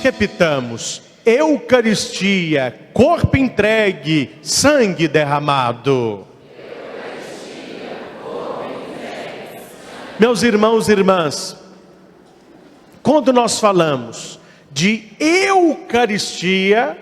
Repitamos: Eucaristia, corpo entregue, sangue derramado. Meus irmãos e irmãs, quando nós falamos de Eucaristia,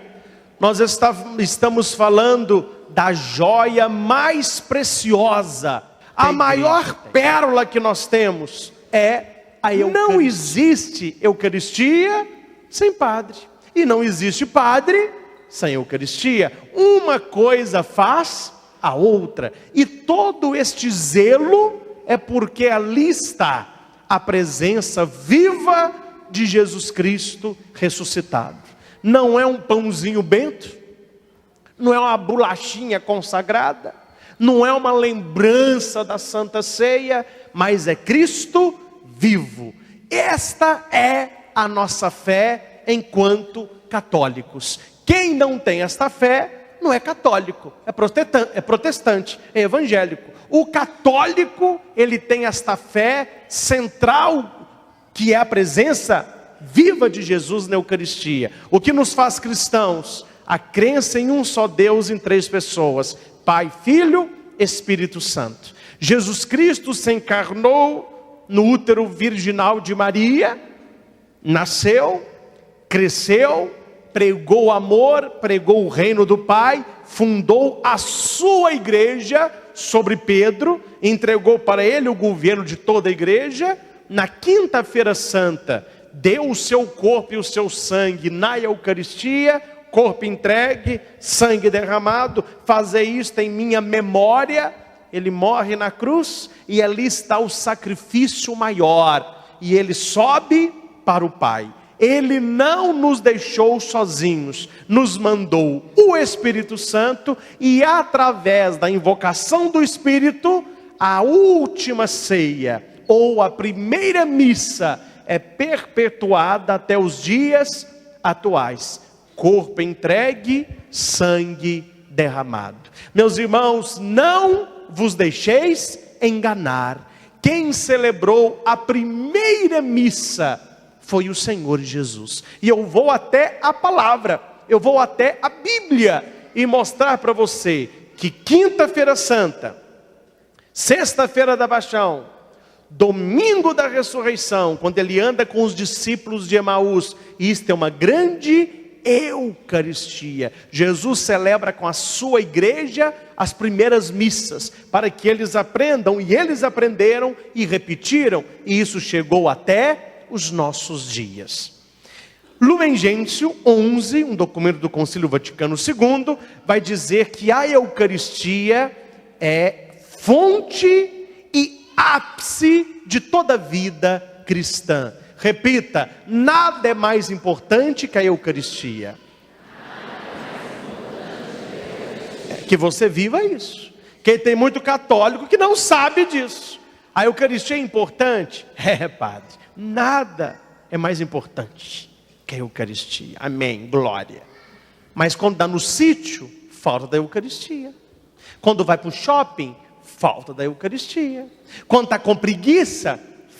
nós estamos falando da joia mais preciosa, a maior pérola que nós temos é a Eucaristia. Não existe Eucaristia sem padre, e não existe padre sem Eucaristia. Uma coisa faz a outra, e todo este zelo é porque ali está a presença viva de Jesus Cristo ressuscitado. Não é um pãozinho bento, não é uma bolachinha consagrada, não é uma lembrança da Santa Ceia, mas é Cristo vivo. Esta é a nossa fé enquanto católicos. Quem não tem esta fé não é católico, é protestante, é evangélico. O católico, ele tem esta fé central, que é a presença viva de Jesus na Eucaristia. O que nos faz cristãos? A crença em um só Deus em três pessoas: Pai, Filho, Espírito Santo. Jesus Cristo se encarnou no útero virginal de Maria, nasceu, cresceu, pregou o amor, pregou o reino do Pai, fundou a sua igreja sobre Pedro, entregou para ele o governo de toda a igreja. Na quinta-feira santa, deu o seu corpo e o seu sangue na Eucaristia, corpo entregue, sangue derramado. Fazei isto em minha memória. Ele morre na cruz e ali está o sacrifício maior, e ele sobe para o Pai. Ele não nos deixou sozinhos, nos mandou o Espírito Santo, e através da invocação do Espírito, a última ceia, ou a primeira missa, é perpetuada até os dias atuais. Corpo entregue, sangue derramado. Meus irmãos, não vos deixeis enganar. Quem celebrou a primeira missa foi o Senhor Jesus. E eu vou até a palavra, eu vou até a Bíblia e mostrar para você que quinta-feira santa, sexta-feira da paixão, domingo da ressurreição, quando ele anda com os discípulos de Emaús, isto é uma grande Eucaristia. Jesus celebra com a sua igreja as primeiras missas, para que eles aprendam, e eles aprenderam e repetiram, e isso chegou até os nossos dias. Lumen Gentium 11, um documento do Concílio Vaticano II, vai dizer que a Eucaristia é fonte e ápice de toda a vida cristã. Repita: nada é mais importante que a Eucaristia. Que você viva isso. Quem tem muito católico que não sabe disso. A Eucaristia é importante? É, padre. Nada é mais importante que a Eucaristia. Amém, glória. Mas quando dá no sítio, falta da Eucaristia. Quando vai para o shopping, falta da Eucaristia. Quando está com preguiça,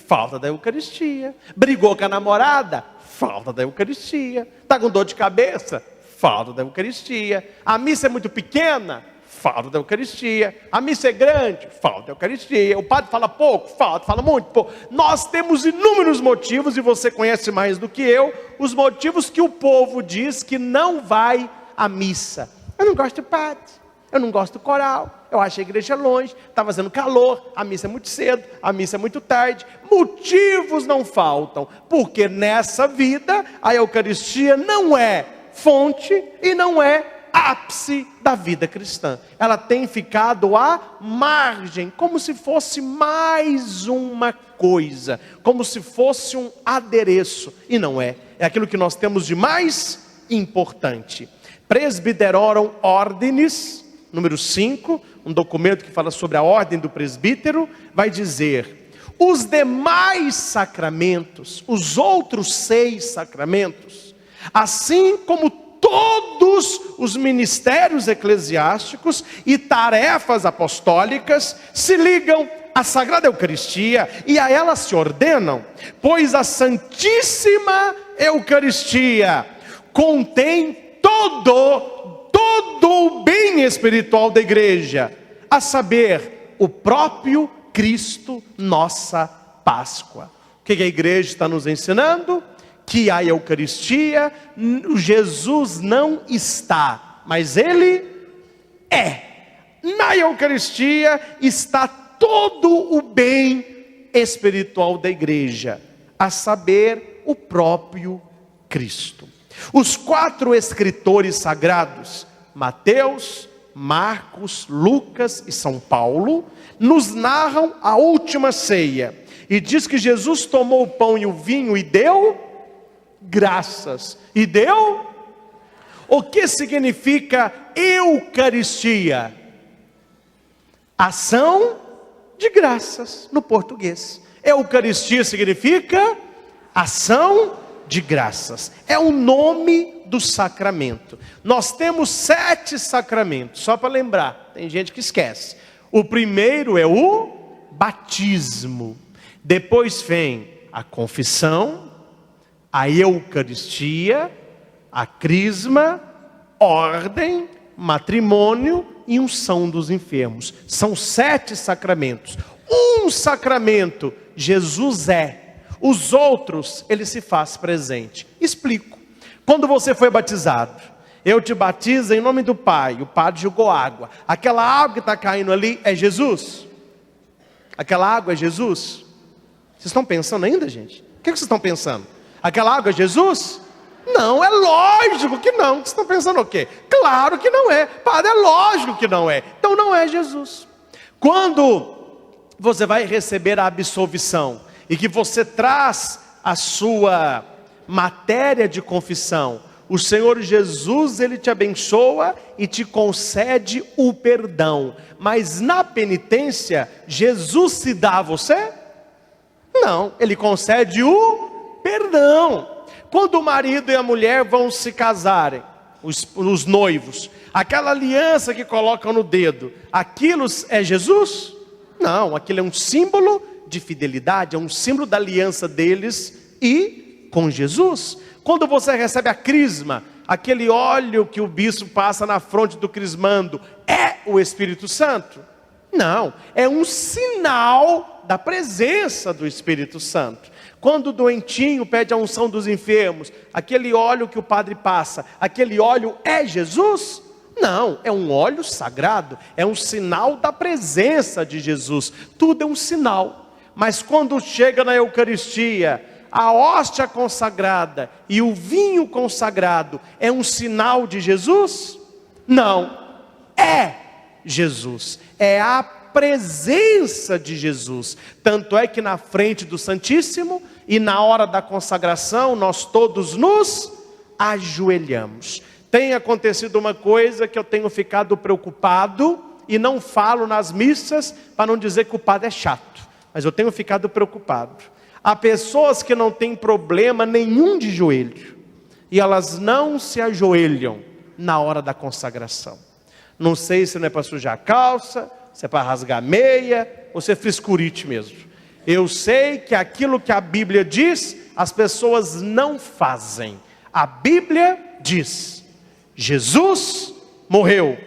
falta da Eucaristia. Brigou com a namorada, falta da Eucaristia. Está com dor de cabeça, falta da Eucaristia. A missa é muito pequena, falta da Eucaristia. A missa é grande, falta da Eucaristia. O padre fala pouco, fala muito pouco. Nós temos inúmeros motivos, e você conhece mais do que eu, os motivos que o povo diz que não vai à missa. Eu não gosto do padre, eu não gosto do coral, eu acho a igreja longe, está fazendo calor, a missa é muito cedo, a missa é muito tarde. Motivos não faltam, porque nessa vida a Eucaristia não é fonte e não é ápice da vida cristã. Ela tem ficado à margem, como se fosse mais uma coisa, como se fosse um adereço, e não é. É aquilo que nós temos de mais importante. Presbyterorum Ordinis, número 5, um documento que fala sobre a ordem do presbítero, vai dizer: os demais sacramentos, os outros 6 sacramentos, assim como todos os ministérios eclesiásticos e tarefas apostólicas, se ligam a Sagrada Eucaristia, e a ela se ordenam, pois a Santíssima Eucaristia contém todo o bem espiritual da igreja, a saber, o próprio Cristo, nossa Páscoa. O que a igreja está nos ensinando? Que a Eucaristia, Jesus não está, mas Ele é. Na Eucaristia está todo o bem espiritual da igreja, a saber, o próprio Cristo. Os 4 escritores sagrados, Mateus, Marcos, Lucas e São Paulo, nos narram a última ceia. E diz que Jesus tomou o pão e o vinho e deu graças. E deu? O que significa Eucaristia? Ação de graças, no português. Eucaristia significa ação de graças. É o nome do sacramento. Nós temos 7 sacramentos, só para lembrar, tem gente que esquece. O primeiro é o batismo. Depois vem a confissão, a Eucaristia, a crisma, ordem, matrimônio e unção dos enfermos. São 7 sacramentos. Um sacramento Jesus é. Os outros, Ele se faz presente. Explico. Quando você foi batizado, eu te batizo em nome do Pai. O Padre jogou água. Aquela água que está caindo ali é Jesus? Aquela água é Jesus? Vocês estão pensando ainda, gente? O que vocês estão pensando? Aquela água é Jesus? Não, é lógico que não. Vocês estão pensando o quê? Claro que não é. Padre, é lógico que não é. Então não é Jesus. Quando você vai receber a absolvição e que você traz a sua matéria de confissão, o Senhor Jesus, Ele te abençoa e te concede o perdão. Mas na penitência, Jesus se dá a você? Não, Ele concede o perdão. Quando o marido e a mulher vão se casarem, os noivos, aquela aliança que colocam no dedo, aquilo é Jesus? Não, aquilo é um símbolo de fidelidade, é um símbolo da aliança deles e com Jesus. Quando você recebe a crisma, aquele óleo que o bispo passa na fronte do crismando, é o Espírito Santo? Não, é um sinal da presença do Espírito Santo. Quando o doentinho pede a unção dos enfermos, aquele óleo que o padre passa, aquele óleo é Jesus? Não, é um óleo sagrado, é um sinal da presença de Jesus. Tudo é um sinal. Mas quando chega na Eucaristia, a hóstia consagrada e o vinho consagrado é um sinal de Jesus? Não, é Jesus, é a presença de Jesus. Tanto é que na frente do Santíssimo e na hora da consagração nós todos nos ajoelhamos. Tem acontecido uma coisa que eu tenho ficado preocupado e não falo nas missas para não dizer que o padre é chato, mas eu tenho ficado preocupado. Há pessoas que não têm problema nenhum de joelho e elas não se ajoelham na hora da consagração. Não sei se não é para sujar a calça, se é para rasgar meia, ou se é frescurite mesmo. Eu sei que aquilo que a Bíblia diz, as pessoas não fazem. A Bíblia diz: Jesus morreu,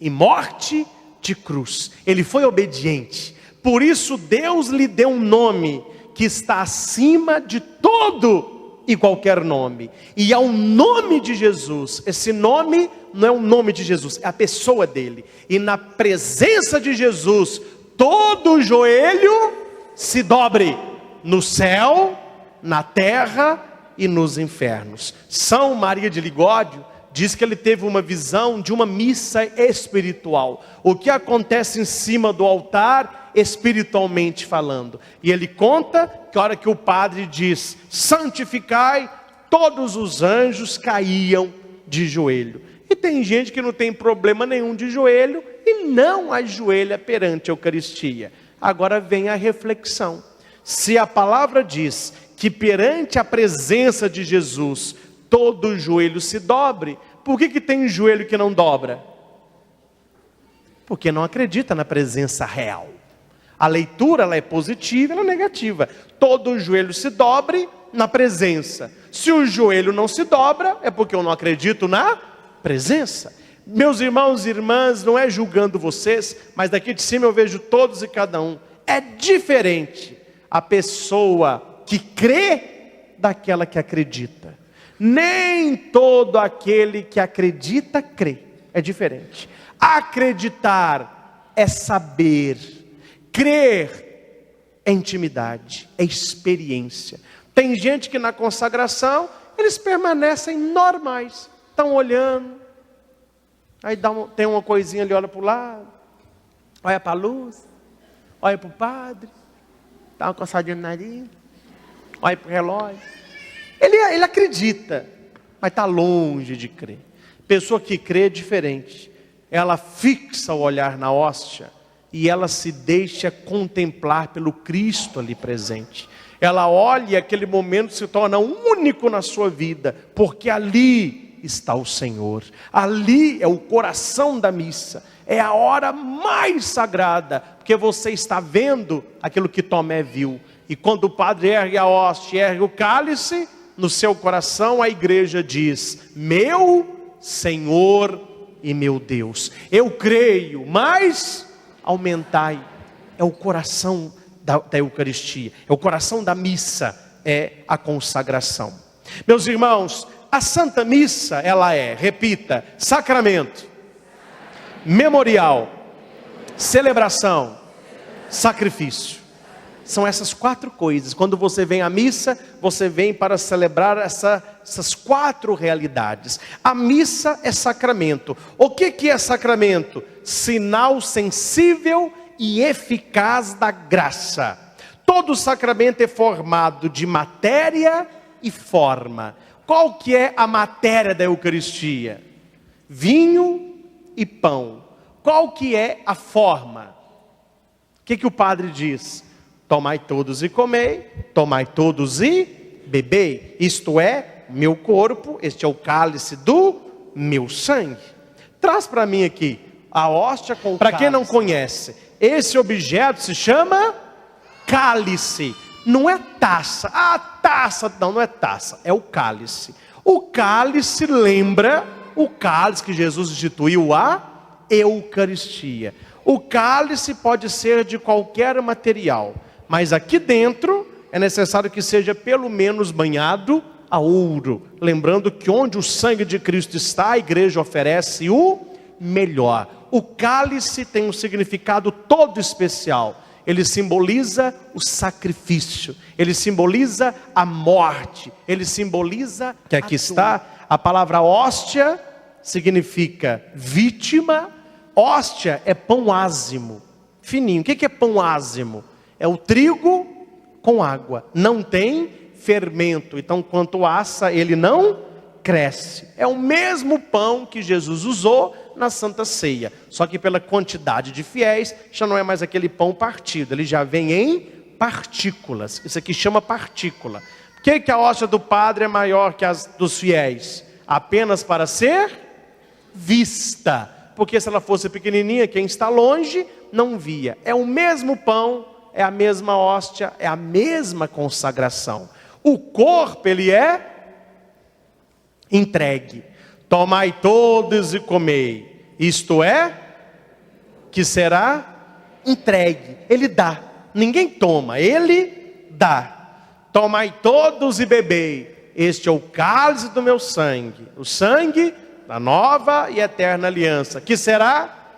e morte de cruz. Ele foi obediente. Por isso Deus lhe deu um nome que está acima de todo e qualquer nome. E ao nome de Jesus, esse nome não é o nome de Jesus, é a pessoa dele. E na presença de Jesus, todo joelho se dobre, no céu, na terra e nos infernos. São Maria de Ligório diz que ele teve uma visão de uma missa espiritual. O que acontece em cima do altar, espiritualmente falando. E ele conta que a hora que o padre diz, santificai, todos os anjos caíam de joelho. E tem gente que não tem problema nenhum de joelho e não ajoelha perante a Eucaristia. Agora vem a reflexão. Se a palavra diz que perante a presença de Jesus, todo joelho se dobre, por que tem joelho que não dobra? Porque não acredita na presença real. A leitura ela é positiva, ela é negativa. Todo joelho se dobre na presença. Se o joelho não se dobra, é porque eu não acredito na presença. Meus irmãos e irmãs, não é julgando vocês, mas daqui de cima eu vejo todos e cada um. É diferente a pessoa que crê daquela que acredita. Nem todo aquele que acredita crê. É diferente. Acreditar é saber. Crer é intimidade, é experiência. Tem gente que na consagração, eles permanecem normais. Estão olhando. Aí tem uma coisinha ali, olha para o lado. Olha para a luz. Olha para o padre. Dá uma coçadinha no nariz. Olha para o relógio. Ele acredita, mas está longe de crer. Pessoa que crê é diferente. Ela fixa o olhar na hóstia e ela se deixa contemplar pelo Cristo ali presente. Ela olha e aquele momento se torna único na sua vida, porque ali está o Senhor. Ali é o coração da missa. É a hora mais sagrada, porque você está vendo aquilo que Tomé viu. E quando o padre ergue a hóstia, ergue o cálice, no seu coração a igreja diz: meu Senhor e meu Deus. Eu creio, mas aumentai. É o coração da Eucaristia, é o coração da missa, é a consagração. Meus irmãos, a Santa Missa, ela é, repita, sacramento, memorial, celebração, sacrifício. São essas 4 coisas. Quando você vem à missa, você vem para celebrar essas 4 realidades. A missa é sacramento. O que é sacramento? Sinal sensível e eficaz da graça. Todo sacramento é formado de matéria e forma. Qual que é a matéria da Eucaristia? Vinho e pão. Qual que é a forma? O que o padre diz? Tomai todos e comei, tomai todos e bebei. Isto é, meu corpo, este é o cálice do meu sangue. Traz para mim aqui a hóstia com o cálice. Para quem não conhece, esse objeto se chama cálice. Não é taça. Ah, taça. Não é taça, é o cálice. O cálice lembra o cálice que Jesus instituiu, a Eucaristia. O cálice pode ser de qualquer material, mas aqui dentro é necessário que seja pelo menos banhado a ouro. Lembrando que onde o sangue de Cristo está, a igreja oferece o melhor. O cálice tem um significado todo especial. Ele simboliza o sacrifício, ele simboliza a morte, ele simboliza, que aqui está, a palavra hóstia significa vítima. Hóstia é pão ázimo, fininho. O que é pão ázimo? É o trigo com água, não tem fermento, então quanto assa ele não cresce. É o mesmo pão que Jesus usou na Santa Ceia, só que pela quantidade de fiéis, já não é mais aquele pão partido, ele já vem em partículas. Isso aqui chama partícula. Por que a hóstia do padre é maior que as dos fiéis? Apenas para ser vista, porque se ela fosse pequenininha, quem está longe não via. É o mesmo pão, é a mesma hóstia, é a mesma consagração. O corpo, ele é entregue. Tomai todos e comei. Isto é, que será entregue. Ele dá. Ninguém toma, ele dá. Tomai todos e bebei. Este é o cálice do meu sangue. O sangue da nova e eterna aliança. Que será?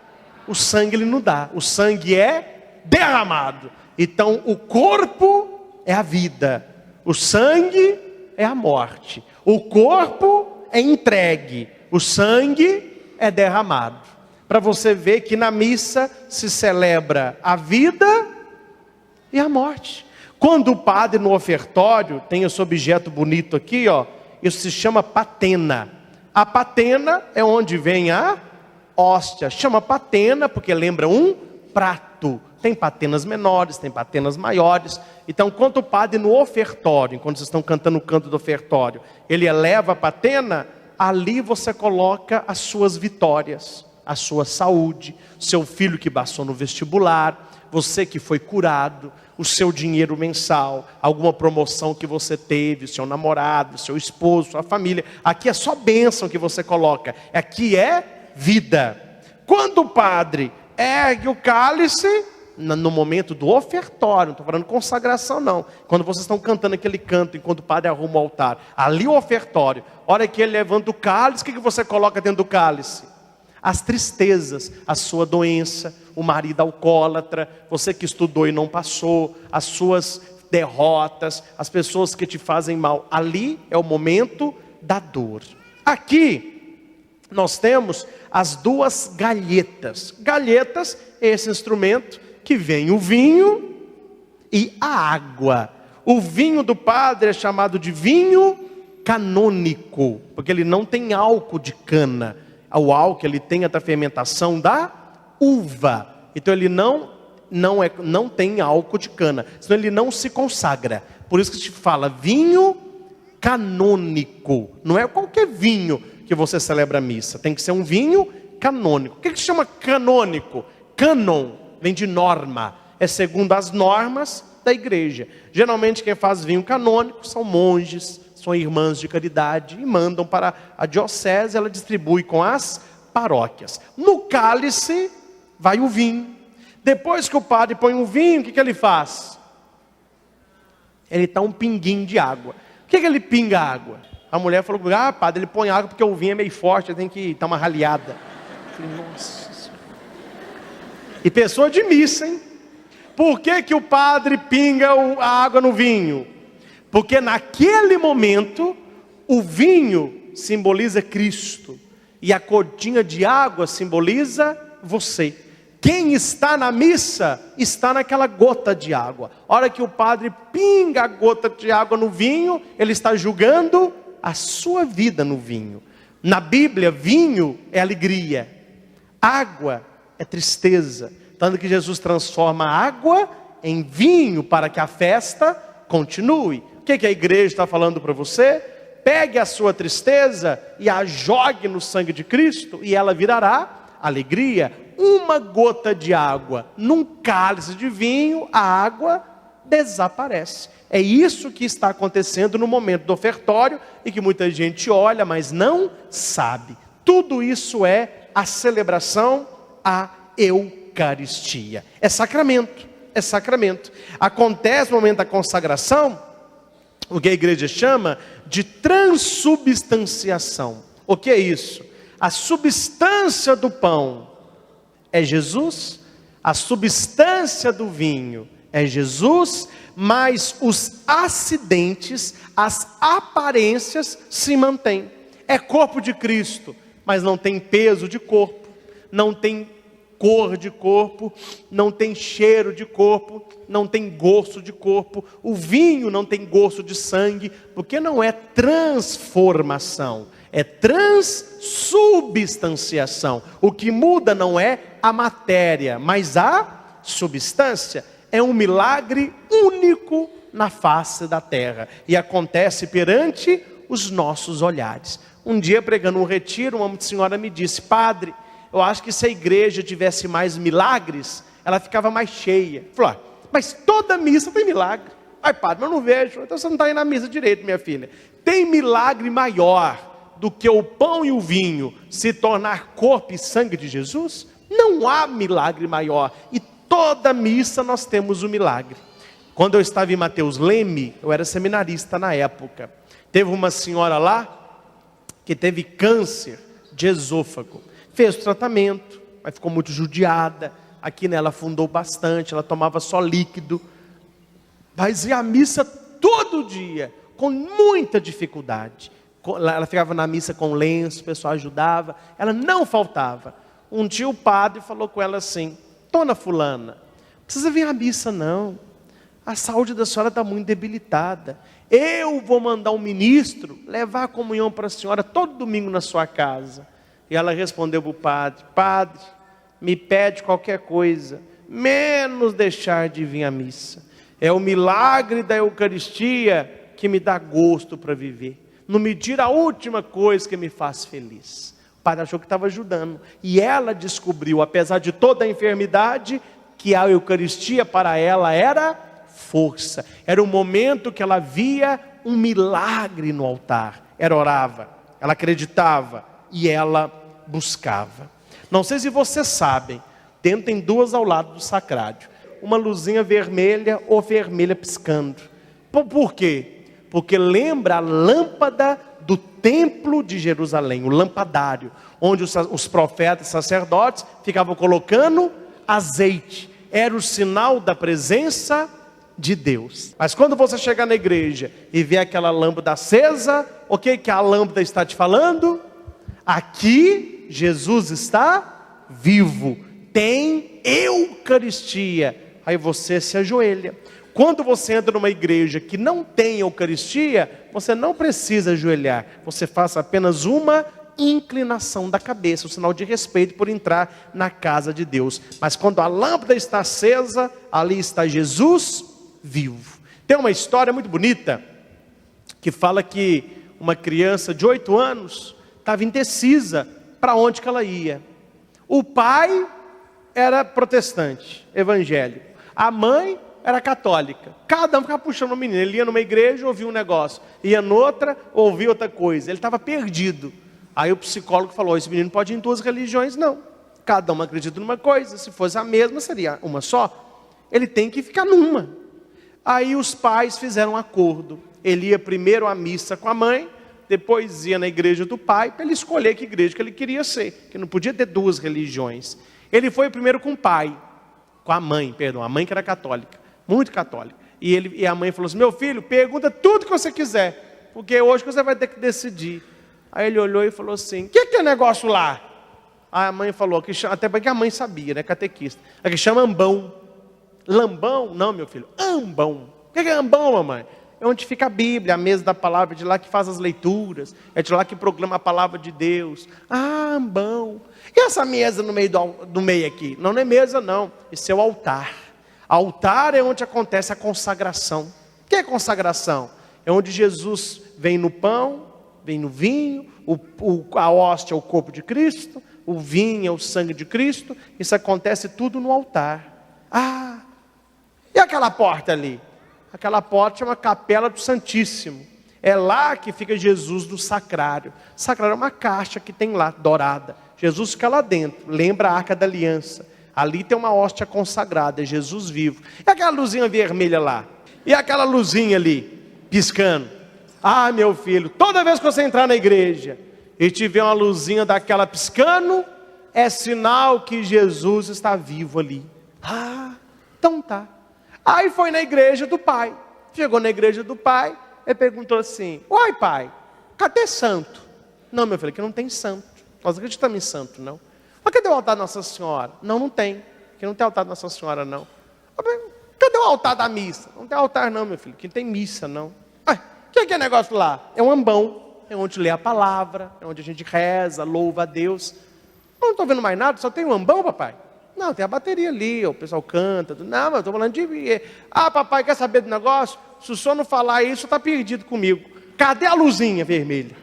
O sangue ele não dá. O sangue é derramado. Então o corpo é a vida. O sangue é a morte. O corpo é entregue. O sangue é derramado. Para você ver que na missa se celebra a vida e a morte. Quando o padre no ofertório tem esse objeto bonito aqui, ó, isso se chama patena. A patena é onde vem a hóstia. Chama patena porque lembra um prato. Tem patenas menores, tem patenas maiores. Então, quando o padre no ofertório, enquanto vocês estão cantando o canto do ofertório, ele eleva a patena, ali você coloca as suas vitórias, a sua saúde, seu filho que passou no vestibular, você que foi curado, o seu dinheiro mensal, alguma promoção que você teve, o seu namorado, o seu esposo, sua família. Aqui é só bênção que você coloca, aqui é vida. Quando o padre ergue o cálice, no momento do ofertório, não estou falando consagração não, quando vocês estão cantando aquele canto, enquanto o padre arruma o altar, ali o ofertório, a hora que ele levanta o cálice, o que você coloca dentro do cálice? As tristezas, a sua doença, o marido alcoólatra, você que estudou e não passou, as suas derrotas, as pessoas que te fazem mal. Ali é o momento da dor. Aqui nós temos as duas galhetas. Galhetas é esse instrumento que vem o vinho e a água. O vinho do padre é chamado de vinho canônico, porque ele não tem álcool de cana. O álcool ele tem a fermentação da uva. Então ele não tem álcool de cana, senão ele não se consagra. Por isso que se fala vinho canônico. Não é qualquer vinho que você celebra a missa, tem que ser um vinho canônico. O que se chama canônico? Cânon vem de norma, é segundo as normas da igreja. Geralmente quem faz vinho canônico são monges, são irmãs de caridade e mandam para a diocese, ela distribui com as paróquias. No cálice vai o vinho. Depois que o padre põe o vinho, o que ele faz? Ele dá um pinguinho de água. O que ele pinga água? A mulher falou, padre, ele põe água porque o vinho é meio forte, tem que dar uma raleada. Eu falei, nossa. E pessoa de missa, hein? Por que o padre pinga a água no vinho? Porque naquele momento, o vinho simboliza Cristo. E a gotinha de água simboliza você. Quem está na missa, está naquela gota de água. A hora que o padre pinga a gota de água no vinho, ele está julgando a sua vida no vinho. Na Bíblia, vinho é alegria. Água é tristeza. Tanto que Jesus transforma a água em vinho para que a festa continue. O que a igreja está falando para você? Pegue a sua tristeza e a jogue no sangue de Cristo e ela virará alegria. Uma gota de água num cálice de vinho, a água desaparece. É isso que está acontecendo no momento do ofertório e que muita gente olha, mas não sabe. Tudo isso é a celebração à Eucaristia. É sacramento, é sacramento. Acontece no momento da consagração, o que a igreja chama de transubstanciação. O que é isso? A substância do pão é Jesus, a substância do vinho é Jesus, mas os acidentes, as aparências se mantêm. É corpo de Cristo, mas não tem peso de corpo, não tem cor de corpo, não tem cheiro de corpo, não tem gosto de corpo. O vinho não tem gosto de sangue, porque não é transformação, é transubstanciação. O que muda não é a matéria, mas a substância. É um milagre único na face da terra e acontece perante os nossos olhares. Um dia, pregando um retiro, uma senhora me disse: padre, eu acho que se a igreja tivesse mais milagres, ela ficava mais cheia. Falou: mas toda missa tem milagre. Ai, padre, mas eu não vejo. Então você não está indo na missa direito, minha filha. Tem milagre maior do que o pão e o vinho se tornar corpo e sangue de Jesus? Não há milagre maior. E toda missa nós temos o milagre. Quando eu estava em Mateus Leme, eu era seminarista na época. Teve uma senhora lá que teve câncer de esôfago. Fez o tratamento, mas ficou muito judiada. Aqui nela afundou bastante, ela tomava só líquido. Mas ia à missa todo dia, com muita dificuldade. Ela ficava na missa com lenço, o pessoal ajudava. Ela não faltava. Um dia o padre falou com ela assim: dona fulana, não precisa vir à missa não. A saúde da senhora está muito debilitada. Eu vou mandar um ministro levar a comunhão para a senhora todo domingo na sua casa. E ela respondeu para o padre: padre, me pede qualquer coisa, menos deixar de vir à missa. É o milagre da Eucaristia que me dá gosto para viver. Não me tira a última coisa que me faz feliz. O padre achou que estava ajudando. E ela descobriu, apesar de toda a enfermidade, que a Eucaristia para ela era força. Era o momento que ela via um milagre no altar. Ela orava, ela acreditava e ela buscava. Não sei se vocês sabem, dentro tem duas ao lado do sacrário. Uma luzinha vermelha ou vermelha piscando. Por quê? Porque lembra a lâmpada do templo de Jerusalém, o lampadário, onde os profetas e sacerdotes ficavam colocando azeite. Era o sinal da presença de Deus. Mas quando você chegar na igreja e ver aquela lâmpada acesa, o que a lâmpada está te falando? Aqui Jesus está vivo, tem Eucaristia. Aí você se ajoelha. Quando você entra numa igreja que não tem Eucaristia, você não precisa ajoelhar. Você faz apenas uma inclinação da cabeça, um sinal de respeito por entrar na casa de Deus. Mas quando a lâmpada está acesa, ali está Jesus vivo. Tem uma história muito bonita que fala que uma criança de 8 anos estava indecisa para onde que ela ia. O pai era protestante, evangélico. A mãe era católica. Cada um ficava puxando o menino. Ele ia numa igreja, ouvia um negócio. Ia noutra, ouvia outra coisa. Ele estava perdido. Aí o psicólogo falou, esse menino pode ir em 2 religiões. Não. Cada um acredita numa coisa. Se fosse a mesma, seria uma só. Ele tem que ficar numa. Aí os pais fizeram um acordo. Ele ia primeiro à missa com a mãe, depois ia na igreja do pai, para ele escolher que igreja que ele queria ser. Que não podia ter 2 religiões. Ele foi primeiro com o pai. Com a mãe que era católica, muito católica. E a mãe falou assim, meu filho, pergunta tudo que você quiser, porque hoje você vai ter que decidir. Aí ele olhou e falou assim, o que é negócio lá? Aí a mãe falou, até porque a mãe sabia, né, catequista, que chama ambão. Lambão? Não, meu filho, ambão. O que é ambão, mamãe? É onde fica a Bíblia, a mesa da palavra, de lá que faz as leituras, é de lá que proclama a palavra de Deus. Ah, ambão. E essa mesa no meio aqui? Não é mesa não, esse é o altar. Altar é onde acontece a consagração. O que é consagração? É onde Jesus vem no pão, vem no vinho, a hóstia é o corpo de Cristo, o vinho é o sangue de Cristo, isso acontece tudo no altar. Ah, e aquela porta ali? Aquela porta é uma capela do Santíssimo. É lá que fica Jesus do sacrário. O sacrário é uma caixa que tem lá, dourada. Jesus fica lá dentro, lembra a Arca da Aliança. Ali tem uma hóstia consagrada, é Jesus vivo. E aquela luzinha vermelha lá? E aquela luzinha ali, piscando? Ah, meu filho, toda vez que você entrar na igreja e tiver uma luzinha daquela piscando, é sinal que Jesus está vivo ali. Ah, então tá. Aí foi na igreja do pai. Chegou na igreja do pai, ele perguntou assim, uai pai, cadê santo? Não, meu filho, aqui não tem santo. Nós acreditamos em santo, não. Mas cadê o altar da Nossa Senhora? Não, não tem. Aqui não tem altar da Nossa Senhora, não. Cadê o altar da missa? Não tem altar não, meu filho. Aqui não tem missa, não. O que é negócio lá? É um ambão. É onde lê a palavra. É onde a gente reza, louva a Deus. Eu não estou vendo mais nada, só tem um ambão, papai. Não, tem a bateria ali, o pessoal canta. Não, mas eu estou falando de... Ah, papai, quer saber do negócio? Se o senhor não falar isso, está perdido comigo. Cadê a luzinha vermelha?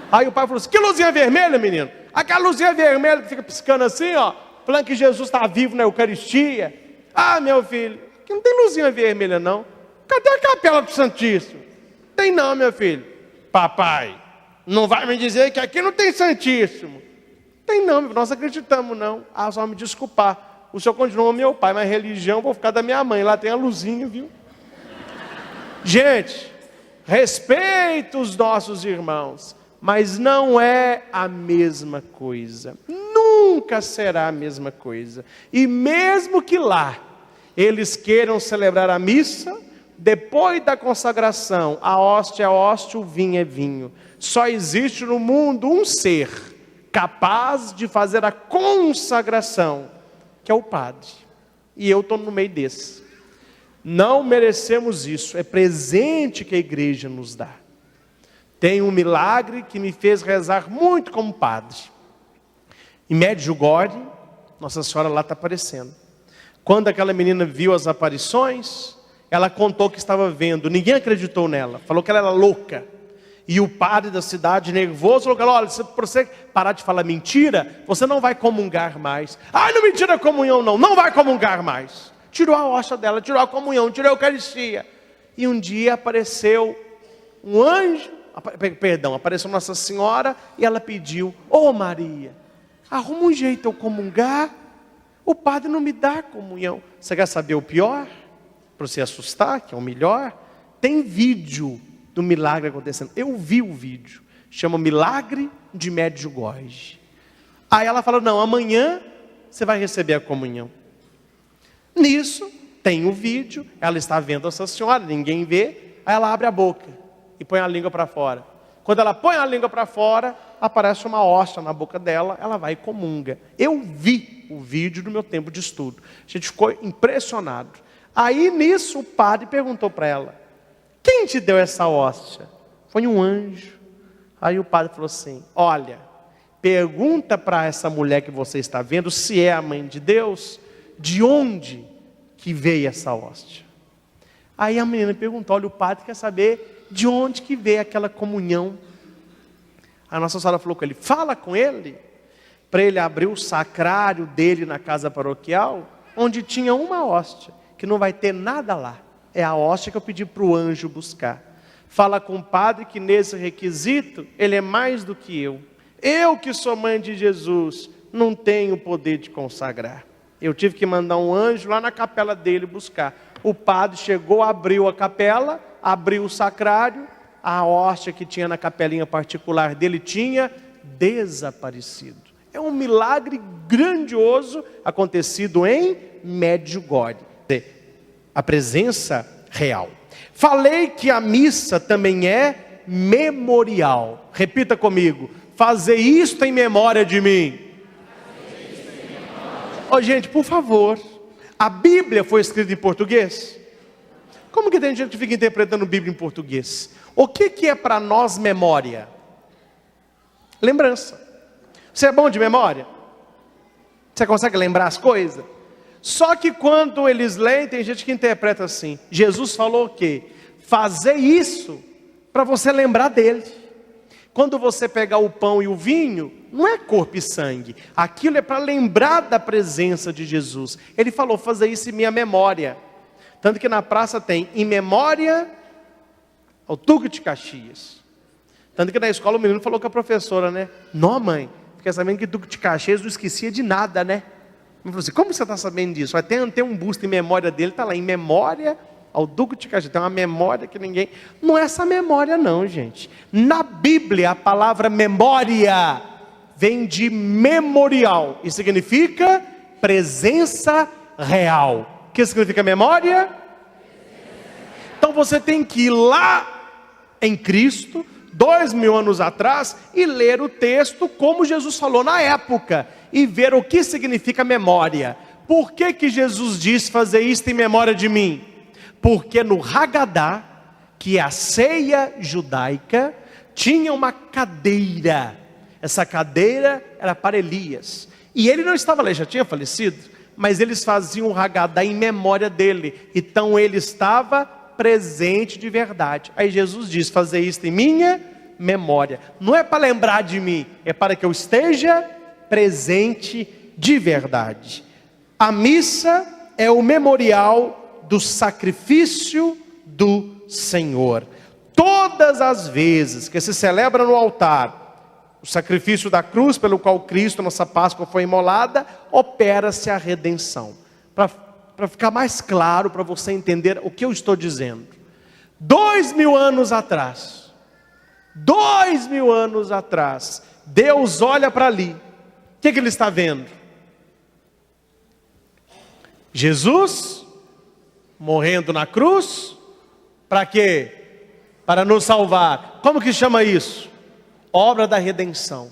Aí o pai falou assim, que luzinha vermelha, menino? Aquela luzinha vermelha que fica piscando assim, ó, falando que Jesus está vivo na Eucaristia. Ah, meu filho, aqui não tem luzinha vermelha, não. Cadê a capela do Santíssimo? Tem não, meu filho. Papai, não vai me dizer que aqui não tem Santíssimo. Tem não, nós acreditamos não. Ah, só me desculpar. O senhor continua meu pai, mas religião vou ficar da minha mãe. Lá tem a luzinha, viu? Gente, respeito os nossos irmãos, mas não é a mesma coisa. Nunca será a mesma coisa. E mesmo que lá eles queiram celebrar a missa, depois da consagração, a hóstia é hóstia, o vinho é vinho. Só existe no mundo um ser capaz de fazer a consagração, que é o padre. E eu estou no meio desse. Não merecemos isso, é presente que a igreja nos dá. Tem um milagre que me fez rezar muito como padre. Em Medjugorje, Nossa Senhora lá está aparecendo. Quando aquela menina viu as aparições, ela contou que estava vendo. Ninguém acreditou nela, falou que ela era louca. E o padre da cidade, nervoso, falou: olha, se você parar de falar mentira, você não vai comungar mais. Ai, não me tira a comunhão não, não vai comungar mais. Tirou a hóstia dela, tirou a comunhão, tirou a Eucaristia. E um dia apareceu um anjo, apareceu Nossa Senhora, e ela pediu: ô Maria, arruma um jeito eu comungar, o padre não me dá comunhão. Você quer saber o pior? Para você assustar, que é o melhor, tem vídeo do milagre acontecendo. Eu vi o vídeo, chama Milagre de Medjugorje. Aí ela fala: não, amanhã você vai receber a comunhão. Nisso, tem o vídeo, ela está vendo Nossa Senhora, ninguém vê, aí ela abre a boca e põe a língua para fora. Quando ela põe a língua para fora, aparece uma hóstia na boca dela, ela vai e comunga. Eu vi o vídeo no meu tempo de estudo, a gente ficou impressionado. Aí nisso o padre perguntou para ela: quem te deu essa hóstia? Foi um anjo. Aí o padre falou assim: olha, pergunta para essa mulher que você está vendo, se é a mãe de Deus, de onde que veio essa hóstia. Aí a menina perguntou: olha, o padre quer saber de onde que veio aquela comunhão. A Nossa Senhora falou com ele: fala com ele, para ele abrir o sacrário dele na casa paroquial, onde tinha uma hóstia, que não vai ter nada lá. É a hóstia que eu pedi para o anjo buscar. Fala com o padre que nesse requisito, ele é mais do que eu. Eu que sou mãe de Jesus, não tenho o poder de consagrar. Eu tive que mandar um anjo lá na capela dele buscar. O padre chegou, abriu a capela, abriu o sacrário, a hóstia que tinha na capelinha particular dele tinha desaparecido. É um milagre grandioso acontecido em Medjugorje. A presença real. Falei que a missa também é memorial. Repita comigo: fazer isto em memória de mim. Gente, por favor, a Bíblia foi escrita em português? Como que tem gente que fica interpretando a Bíblia em português? O que é para nós memória? Lembrança. Você é bom de memória? Você consegue lembrar as coisas? Só que quando eles leem, tem gente que interpreta assim: Jesus falou o quê? Fazer isso para você lembrar dele. Quando você pegar o pão e o vinho, não é corpo e sangue. Aquilo é para lembrar da presença de Jesus. Ele falou: fazer isso em minha memória. Tanto que na praça tem em memória ao Duque de Caxias. Tanto que na escola o menino falou com a professora, né? Não, mãe, fiquei sabendo que Duque de Caxias não esquecia de nada, né? Eu falei assim: como você está sabendo disso? Vai ter um busto em memória dele, está lá, em memória ao Duque de Caxias. Tem uma memória que ninguém... Não é essa memória não, gente. Na Bíblia, a palavra memória vem de memorial. E significa presença real. O que significa memória? Então você tem que ir lá em Cristo, 2000 anos atrás, e ler o texto como Jesus falou na época, e ver o que significa memória. Por que Jesus disse fazer isto em memória de mim? Porque no Hagadá, que é a ceia judaica, tinha uma cadeira. Essa cadeira era para Elias, e ele não estava lá, já tinha falecido, mas eles faziam o Hagadá em memória dele. Então ele estava presente de verdade. Aí Jesus diz: fazer isto em minha memória. Não é para lembrar de mim, é para que eu esteja presente de verdade. A missa é o memorial do sacrifício do Senhor. Todas as vezes que se celebra no altar o sacrifício da cruz, pelo qual Cristo, nossa Páscoa, foi imolada, opera-se a redenção. Para ficar mais claro, para você entender o que eu estou dizendo. 2000 anos atrás, 2000 anos atrás, Deus olha para ali. O que ele está vendo? Jesus morrendo na cruz. Para quê? Para nos salvar. Como que chama isso? Obra da redenção.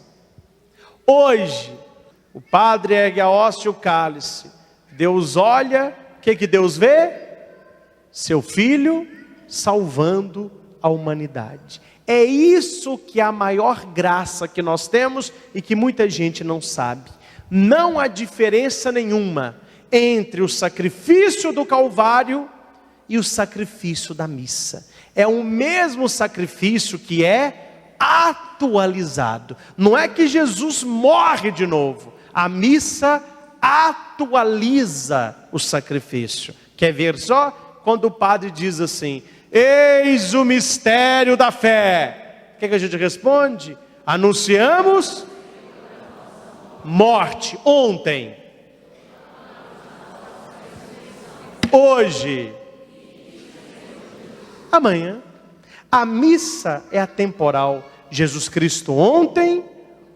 Hoje, o padre ergue a hóstia e o cálice. Deus olha, o que Deus vê? Seu Filho salvando a humanidade. É isso que é a maior graça que nós temos e que muita gente não sabe. Não há diferença nenhuma entre o sacrifício do Calvário e o sacrifício da missa. É o mesmo sacrifício que é atualizado. Não é que Jesus morre de novo. A missa atualiza o sacrifício. Quer ver só? Quando o padre diz assim: eis o mistério da fé. O que a gente responde? Anunciamos morte ontem, hoje, amanhã. A missa é atemporal. Jesus Cristo ontem,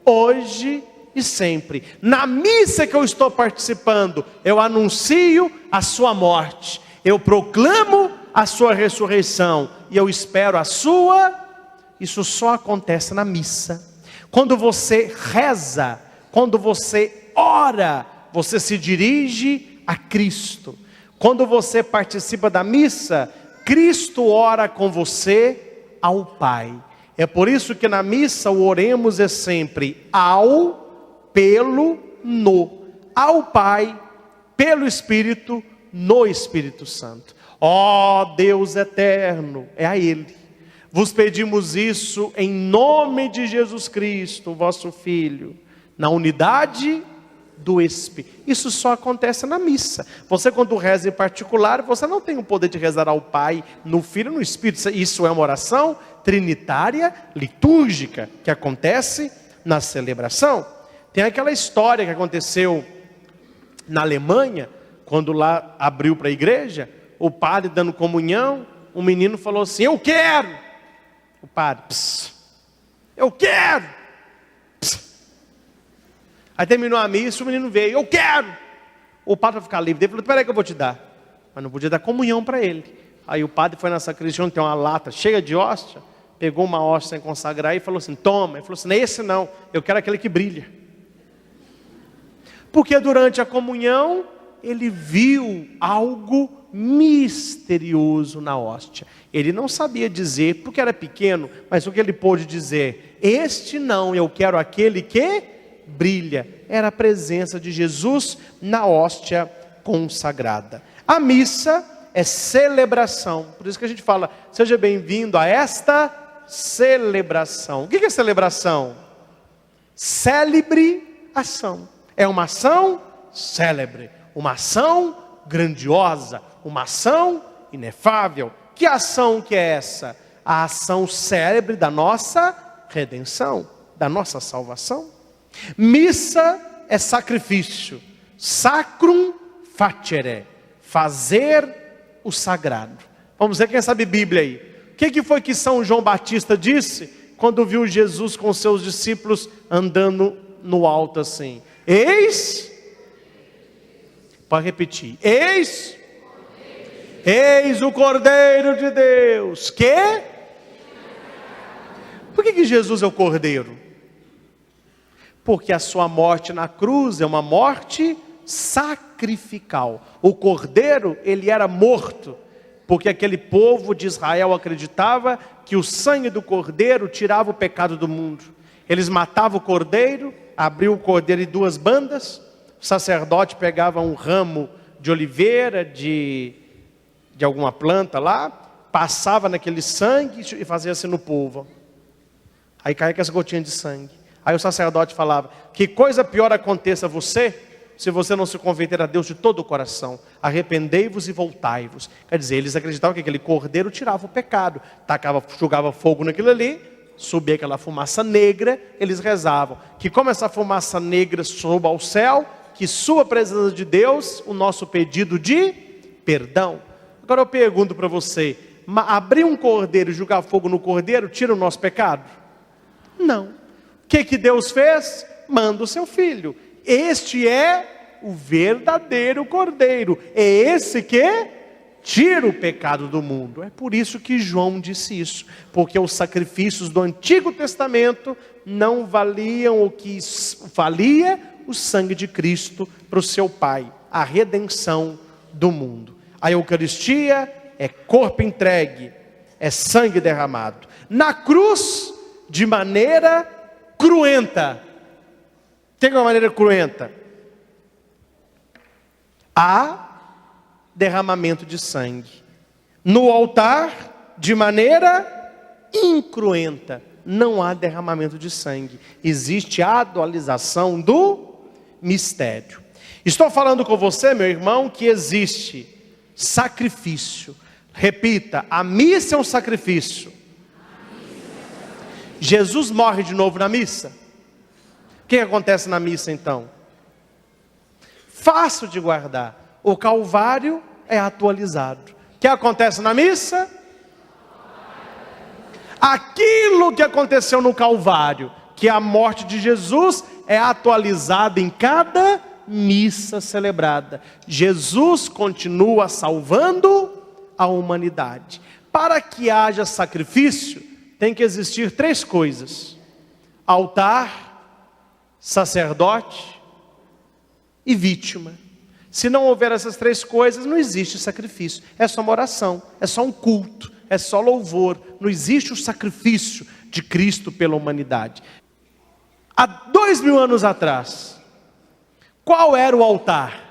hoje e sempre. Na missa que eu estou participando, eu anuncio a sua morte, eu proclamo a sua ressurreição e eu espero a sua. Isso só acontece na missa. Quando você reza, quando você ora, você se dirige a Cristo. Quando você participa da missa, Cristo ora com você ao Pai. É por isso que na missa o oremos é sempre ao, pelo, no. Ao Pai, pelo Espírito, no Espírito Santo. Ó Deus eterno, é a Ele. Vos pedimos isso em nome de Jesus Cristo, vosso Filho, na unidade do Espírito. Isso só acontece na missa. Você, quando reza em particular, você não tem o poder de rezar ao Pai, no Filho e no Espírito. Isso é uma oração trinitária, litúrgica, que acontece na celebração. Tem aquela história que aconteceu na Alemanha, quando lá abriu para a igreja, o padre dando comunhão, um menino falou assim: eu quero. O padre: pss, eu quero. Pss. Aí terminou a missa, o menino veio: eu quero. O padre, para ficar livre, ele falou: espera aí que eu vou te dar. Mas não podia dar comunhão para ele. Aí o padre foi na sacristia, onde tem uma lata cheia de hóstia, pegou uma hóstia sem consagrar e falou assim: toma. Ele falou assim: não é esse não, eu quero aquele que brilha. Porque durante a comunhão, ele viu algo misterioso na hóstia. Ele não sabia dizer, porque era pequeno, mas o que ele pôde dizer: este não, eu quero aquele que brilha. Era a presença de Jesus na hóstia consagrada. A missa é celebração, por isso que a gente fala: seja bem-vindo a esta celebração. O que é celebração? Célebre ação. É uma ação célebre, uma ação grandiosa, uma ação inefável. Que ação que é essa? A ação célebre da nossa redenção, da nossa salvação. Missa é sacrifício, sacrum facere, fazer o sagrado. Vamos ver quem sabe Bíblia aí. O que foi que São João Batista disse quando viu Jesus com seus discípulos andando no alto assim? Eis, pode repetir, eis o Cordeiro de Deus, que? Por que Jesus é o Cordeiro? Porque a sua morte na cruz é uma morte sacrificial. O Cordeiro, ele era morto, porque aquele povo de Israel acreditava que o sangue do Cordeiro tirava o pecado do mundo. Eles matavam o Cordeiro, abriam o Cordeiro em duas bandas, o sacerdote pegava um ramo de oliveira, de alguma planta lá, passava naquele sangue e fazia assim no povo. Aí caía com essa gotinha de sangue. Aí o sacerdote falava: que coisa pior aconteça a você, se você não se converter a Deus de todo o coração. Arrependei-vos e voltai-vos. Quer dizer, eles acreditavam que aquele cordeiro tirava o pecado. Jogava fogo naquilo ali, subia aquela fumaça negra, eles rezavam que, como essa fumaça negra suba ao céu, que suba a presença de Deus, o nosso pedido de perdão. Agora eu pergunto para você: abrir um cordeiro e jogar fogo no cordeiro tira o nosso pecado? Não. O que Deus fez? Manda o seu filho. Este é o verdadeiro cordeiro. É esse que tira o pecado do mundo. É por isso que João disse isso. Porque os sacrifícios do Antigo Testamento não valiam o que valia o sangue de Cristo para o seu Pai. A redenção do mundo. A Eucaristia é corpo entregue, é sangue derramado. Na cruz, de maneira cruenta. Tem uma maneira cruenta. Há derramamento de sangue. No altar, de maneira incruenta. não há derramamento de sangue. Existe a dualização do mistério. Estou falando com você, meu irmão, que existe sacrifício. Repita, a missa é um sacrifício. Jesus morre de novo na missa. O que acontece na missa então? Fácil de guardar. O Calvário é atualizado. O que acontece na missa? Aquilo que aconteceu no Calvário, que é a morte de Jesus, é atualizado em cada missa celebrada. Jesus continua salvando a humanidade. Para que haja sacrifício, tem que existir 3 coisas: altar, sacerdote e vítima. Se não houver essas 3 coisas, não existe sacrifício. É só uma oração, é só um culto, é só louvor. Não existe o sacrifício de Cristo pela humanidade. Há 2000 anos atrás, qual era o altar?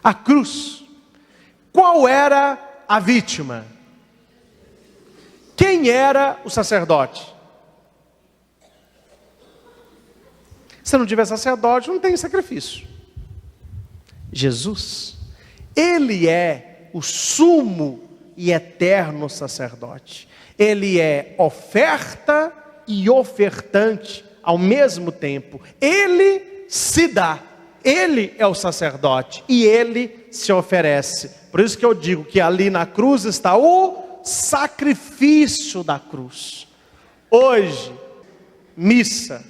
A cruz. Qual era a vítima? Quem era o sacerdote? Se não tiver sacerdote, não tem sacrifício. Jesus, Ele é o sumo e eterno sacerdote. Ele é oferta e ofertante ao mesmo tempo. Ele se dá. Ele é o sacerdote e Ele se oferece. Por isso que eu digo que ali na cruz está o sacrifício da cruz. Hoje, missa.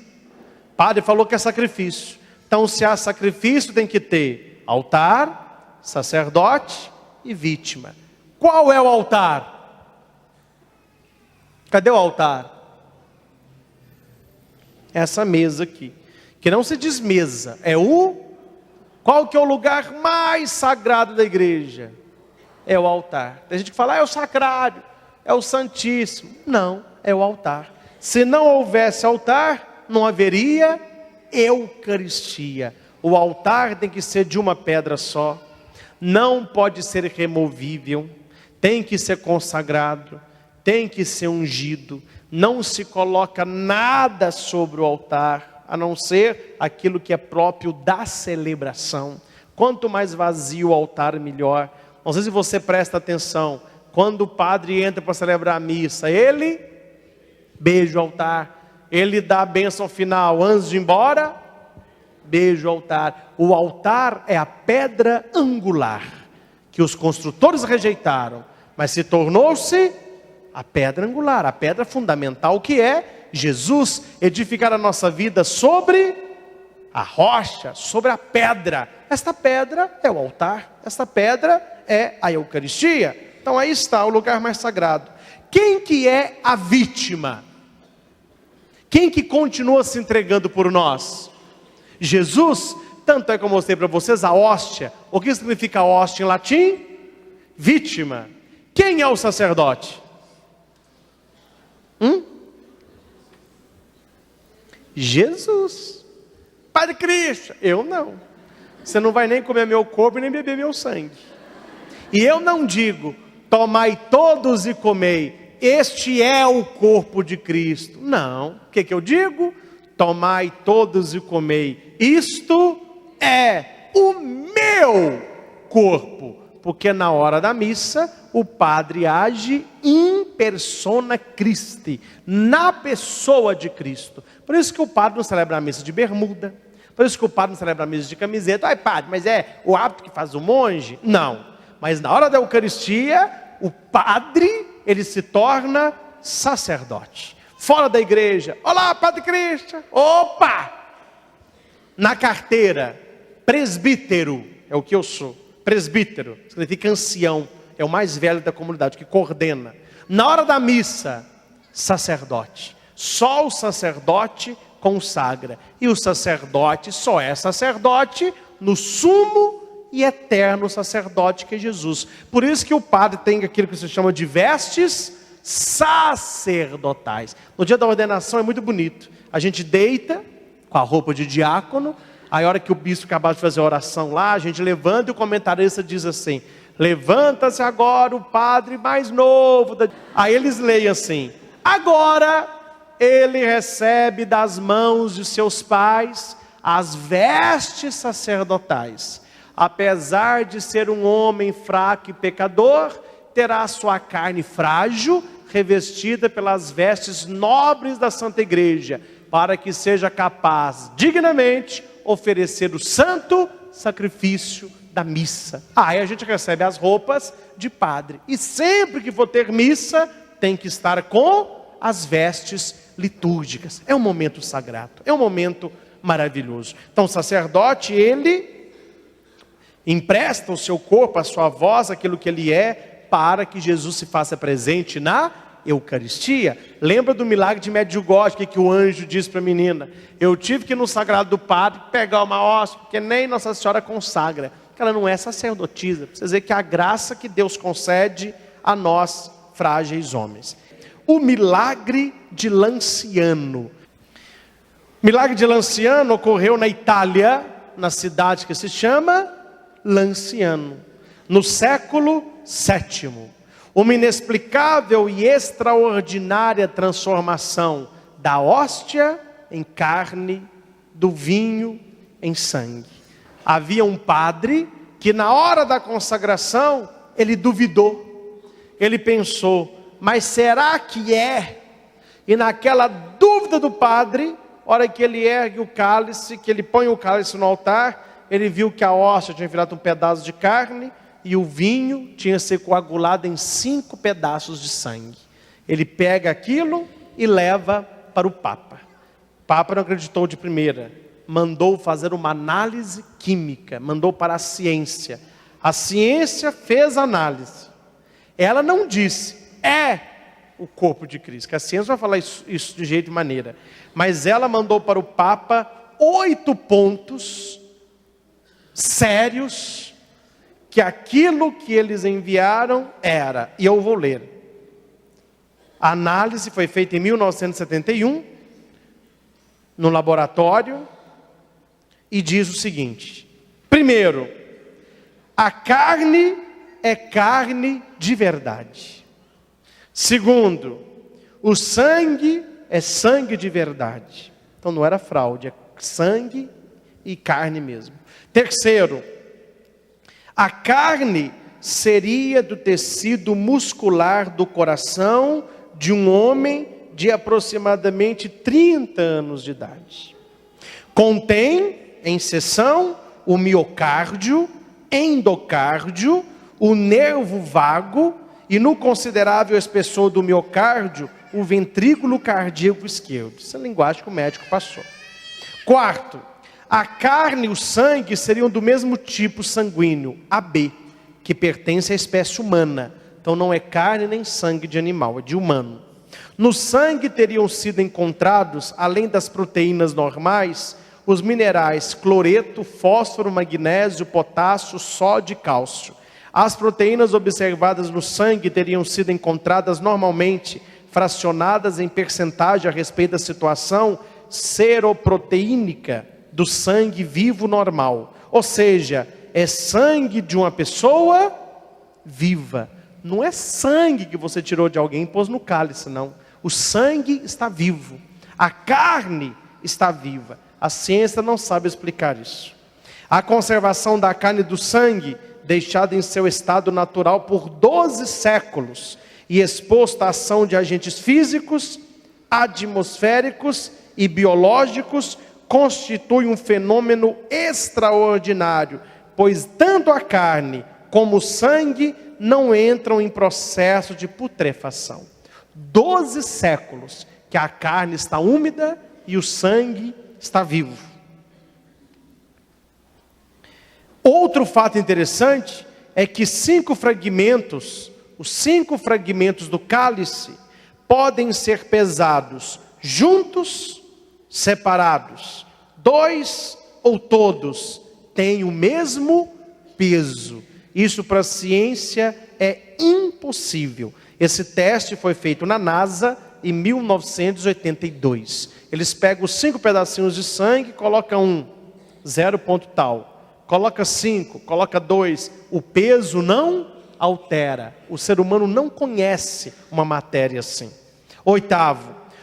O padre falou que é sacrifício. Então, se há sacrifício, tem que ter altar, sacerdote e vítima. Qual é o altar? Cadê o altar? Essa mesa aqui, que não se diz mesa, é qual que é o lugar mais sagrado da igreja? É o altar. Tem gente que fala, é o sacrário, é o santíssimo. Não, é o altar. Se não houvesse altar, não haveria eucaristia. O altar tem que ser de uma pedra só, não pode ser removível, tem que ser consagrado, tem que ser ungido. Não se coloca nada sobre o altar, a não ser aquilo que é próprio da celebração. Quanto mais vazio o altar, melhor. Não sei se você presta atenção, quando o padre entra para celebrar a missa, ele beija o altar, ele dá a bênção final antes de ir embora, beija o altar. O altar é a pedra angular, que os construtores rejeitaram, mas se tornou-se a pedra angular, a pedra fundamental, que é Jesus. Edificar a nossa vida sobre a rocha, sobre a pedra. Esta pedra é o altar, esta pedra é a Eucaristia. Então aí está o lugar mais sagrado. Quem que é a vítima? Quem que continua se entregando por nós? Jesus. Tanto é que eu mostrei para vocês a hóstia. O que significa hóstia em latim? Vítima. Quem é o sacerdote? Jesus. Padre Cristo. Eu não. Você não vai nem comer meu corpo e nem beber meu sangue. E eu não digo, tomai todos e comei, este é o corpo de Cristo. Não. O que eu digo? Tomai todos e comei, isto é o meu corpo. Porque na hora da missa, o padre age in persona Christi, na pessoa de Cristo. Por isso que o padre não celebra a missa de bermuda, por isso que o padre não celebra a missa de camiseta. Ai, padre, mas é o hábito que faz o monge? Não. Mas na hora da Eucaristia, o padre, ele se torna sacerdote. Fora da igreja, olá, Padre Cristo, opa! Na carteira, presbítero, é o que eu sou. Presbítero, significa ancião, é o mais velho da comunidade, que coordena. Na hora da missa, sacerdote. Só o sacerdote consagra. E o sacerdote só é sacerdote no sumo e eterno sacerdote que é Jesus. Por isso que o padre tem aquilo que se chama de vestes sacerdotais. No dia da ordenação é muito bonito. A gente deita com a roupa de diácono. Aí a hora que o bispo acabar de fazer a oração lá, a gente levanta e o comentarista diz assim: Levanta-se agora o padre mais novo. Aí eles leem assim: agora ele recebe das mãos de seus pais as vestes sacerdotais. Apesar de ser um homem fraco e pecador, terá sua carne frágil revestida pelas vestes nobres da Santa Igreja, para que seja capaz dignamente oferecer o santo sacrifício da missa. Aí a gente recebe as roupas de padre, e sempre que for ter missa, tem que estar com as vestes litúrgicas. É um momento sagrado, é um momento maravilhoso. Então o sacerdote, ele empresta o seu corpo, a sua voz, aquilo que ele é, para que Jesus se faça presente na Eucaristia. Lembra do milagre de Medjugorje, que o anjo disse para a menina: eu tive que ir no sagrado do padre pegar uma hóstia, porque nem Nossa Senhora consagra, que ela não é sacerdotisa. Precisa dizer que a graça que Deus concede a nós, frágeis homens. O milagre de Lanciano. O milagre de Lanciano ocorreu na Itália, na cidade que se chama Lanciano, no século VII. Uma inexplicável e extraordinária transformação da hóstia em carne, do vinho em sangue. Havia um padre que na hora da consagração, ele duvidou. Ele pensou: mas será que é? E naquela dúvida do padre, hora que ele ergue o cálice, que ele põe o cálice no altar, ele viu que a hóstia tinha virado um pedaço de carne, e o vinho tinha se coagulado em 5 pedaços de sangue. Ele pega aquilo e leva para o Papa. O Papa não acreditou de primeira, mandou fazer uma análise química, mandou para a ciência. A ciência fez a análise. Ela não disse: é o corpo de Cristo, que a ciência vai falar isso de jeito e maneira. Mas ela mandou para o Papa 8 pontos sérios, que aquilo que eles enviaram era, e eu vou ler. A análise foi feita em 1971, no laboratório, e diz o seguinte: primeiro, a carne é carne de verdade. Segundo, o sangue é sangue de verdade. Então não era fraude, é sangue e carne mesmo. Terceiro, a carne seria do tecido muscular do coração de um homem de aproximadamente 30 anos de idade. Contém, em seção, o miocárdio, endocárdio, o nervo vago e, no considerável espessor do miocárdio, o ventrículo cardíaco esquerdo. Essa é a linguagem que o médico passou. Quarto, a carne e o sangue seriam do mesmo tipo sanguíneo, AB, que pertence à espécie humana. Então não é carne nem sangue de animal, é de humano. No sangue teriam sido encontrados, além das proteínas normais, os minerais cloreto, fósforo, magnésio, potássio, sódio e cálcio. As proteínas observadas no sangue teriam sido encontradas normalmente, fracionadas em percentagem a respeito da situação seroproteínica do sangue vivo normal. Ou seja, é sangue de uma pessoa viva. Não é sangue que você tirou de alguém e pôs no cálice, não. O sangue está vivo. A carne está viva. A ciência não sabe explicar isso. A conservação da carne e do sangue, deixada em seu estado natural por 12 séculos e exposta à ação de agentes físicos, atmosféricos e biológicos, constitui um fenômeno extraordinário, pois tanto a carne como o sangue não entram em processo de putrefação. 12 séculos que a carne está úmida e o sangue está vivo. Outro fato interessante é que os 5 fragmentos do cálice podem ser pesados juntos, separados. 2 ou todos têm o mesmo peso. Isso para a ciência é impossível. Esse teste foi feito na NASA em 1982. Eles pegam os 5 pedacinhos de sangue, colocam 0 ponto tal. coloca 5, coloca 2, o peso não altera. O ser humano não conhece uma matéria assim. 8º,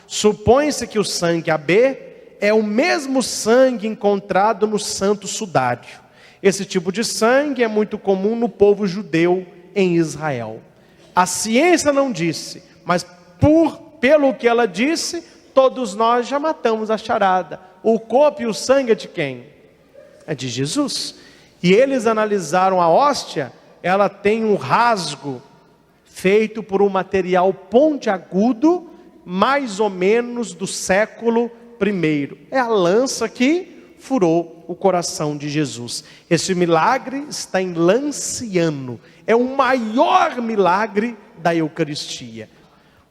supõe-se que o sangue AB é o mesmo sangue encontrado no Santo Sudário. Esse tipo de sangue é muito comum no povo judeu em Israel. A ciência não disse, mas pelo que ela disse, todos nós já matamos a charada. O corpo e o sangue é de quem? É de Jesus. E eles analisaram a hóstia, ela tem um rasgo feito por um material pontiagudo, mais ou menos do século I. É a lança que furou o coração de Jesus. Esse milagre está em Lanciano. É o maior milagre da Eucaristia.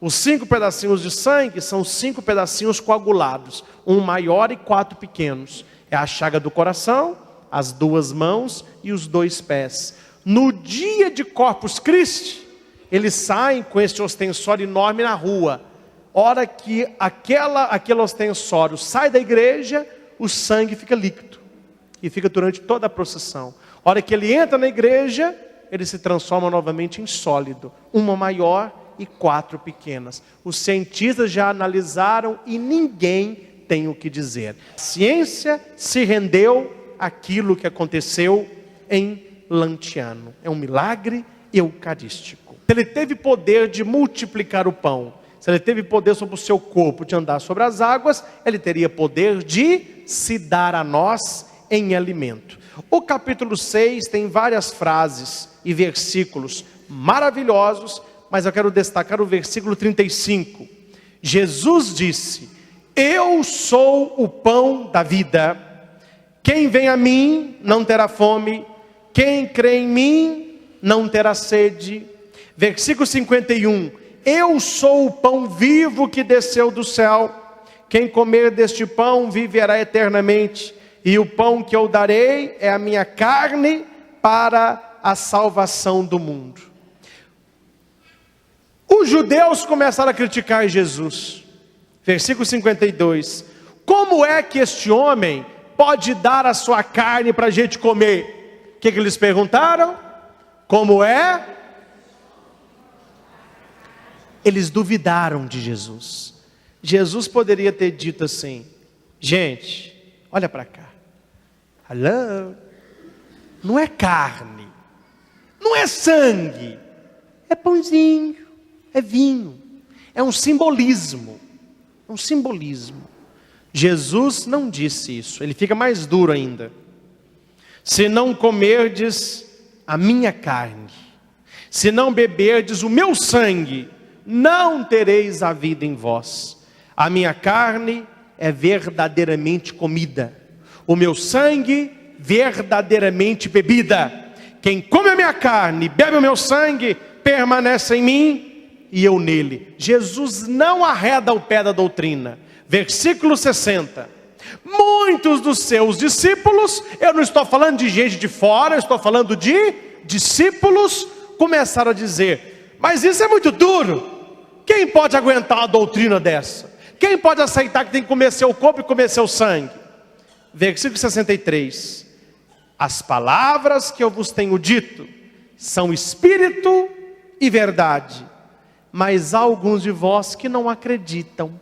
Os 5 pedacinhos de sangue são 5 pedacinhos coagulados, um maior e 4 pequenos. É a chaga do coração, as 2 mãos e os 2 pés. No dia de Corpus Christi, eles saem com esse ostensório enorme na rua. Hora que aquele ostensório sai da igreja, o sangue fica líquido. E fica durante toda a procissão. Hora que ele entra na igreja, ele se transforma novamente em sólido. Uma maior e 4 pequenas. Os cientistas já analisaram e ninguém tem o que dizer. A ciência se rendeu àquilo que aconteceu em Lanciano. É um milagre eucarístico. Se ele teve poder de multiplicar o pão, se ele teve poder sobre o seu corpo de andar sobre as águas, ele teria poder de se dar a nós em alimento. O capítulo 6 tem várias frases e versículos maravilhosos, mas eu quero destacar o versículo 35. Jesus disse: eu sou o pão da vida. Quem vem a mim não terá fome. Quem crê em mim não terá sede. Versículo 51. Eu sou o pão vivo que desceu do céu. Quem comer deste pão viverá eternamente. E o pão que eu darei é a minha carne para a salvação do mundo. Os judeus começaram a criticar Jesus. Versículo 52. Como é que este homem pode dar a sua carne para a gente comer? O que eles perguntaram? Como é? Eles duvidaram de Jesus. Jesus poderia ter dito assim: gente, olha para cá. Hello? Não é carne, não é sangue, é pãozinho, é vinho, é um simbolismo. Um simbolismo. Jesus não disse isso, ele fica mais duro ainda. Se não comerdes a minha carne, se não beberdes o meu sangue, não tereis a vida em vós. A minha carne é verdadeiramente comida, o meu sangue verdadeiramente bebida. Quem come a minha carne, bebe o meu sangue, permanece em mim e eu nele. Jesus não arreda o pé da doutrina. Versículo 60. Muitos dos seus discípulos, eu não estou falando de gente de fora, eu estou falando de discípulos, começaram a dizer: mas isso é muito duro. Quem pode aguentar uma doutrina dessa? Quem pode aceitar que tem que comer seu corpo e comer seu sangue? Versículo 63. As palavras que eu vos tenho dito são espírito e verdade. Mas há alguns de vós que não acreditam.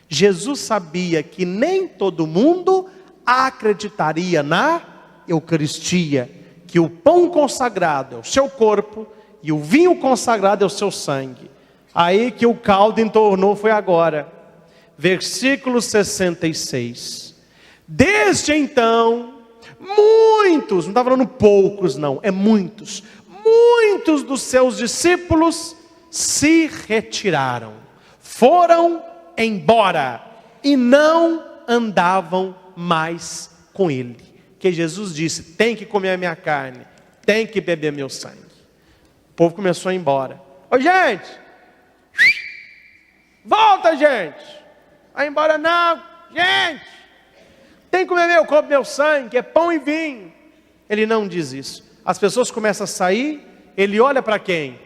Jesus sabia que nem todo mundo acreditaria na Eucaristia, que o pão consagrado é o seu corpo e o vinho consagrado é o seu sangue. Aí que o caldo entornou foi agora. Versículo 66. Desde então, muitos, não está falando poucos não, é muitos dos seus discípulos se retiraram, foram embora e não andavam mais com ele. Que Jesus disse: tem que comer a minha carne, tem que beber meu sangue. O povo começou a ir embora. Ô gente, volta gente, vai embora não, gente, tem que comer meu corpo, meu sangue, é pão e vinho. Ele não diz isso. As pessoas começam a sair, ele olha para quem?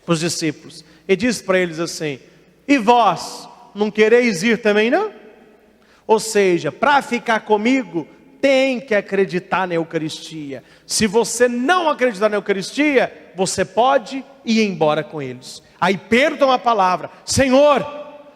Para os discípulos, e diz para eles assim: e vós, não quereis ir também não? Ou seja, para ficar comigo, tem que acreditar na Eucaristia. Se você não acreditar na Eucaristia, você pode ir embora com eles. Aí Pedro toma a palavra: Senhor,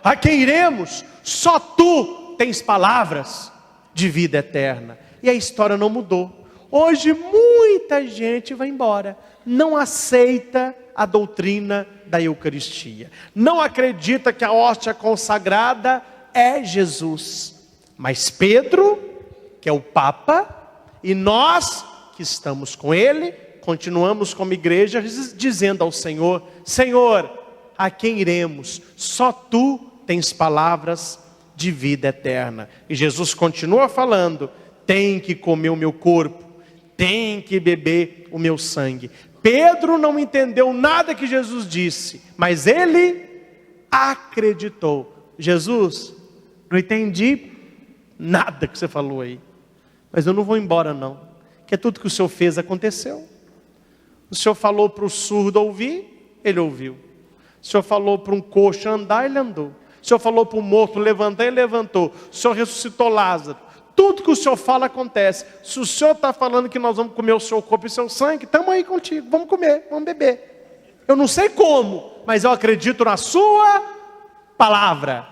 a quem iremos? Só tu tens palavras de vida eterna. E a história não mudou. Hoje muita gente vai embora, não aceita a doutrina da Eucaristia, não acredita que a hóstia consagrada é Jesus. Mas Pedro, que é o Papa, e nós que estamos com ele, continuamos como igreja dizendo ao Senhor: Senhor, a quem iremos? Só tu tens palavras de vida eterna. E Jesus continua falando: tem que comer o meu corpo, tem que beber o meu sangue. Pedro não entendeu nada que Jesus disse, mas ele acreditou. Jesus, não entendi nada que você falou aí, mas eu não vou embora não, que tudo que o Senhor fez aconteceu. O Senhor falou para o surdo ouvir, ele ouviu. O Senhor falou para um coxo andar, ele andou. O Senhor falou para o morto levantar, ele levantou. O Senhor ressuscitou Lázaro. Tudo que o Senhor fala acontece. Se o Senhor está falando que nós vamos comer o seu corpo e o seu sangue, estamos aí contigo, vamos comer, vamos beber. Eu não sei como, mas eu acredito na sua palavra.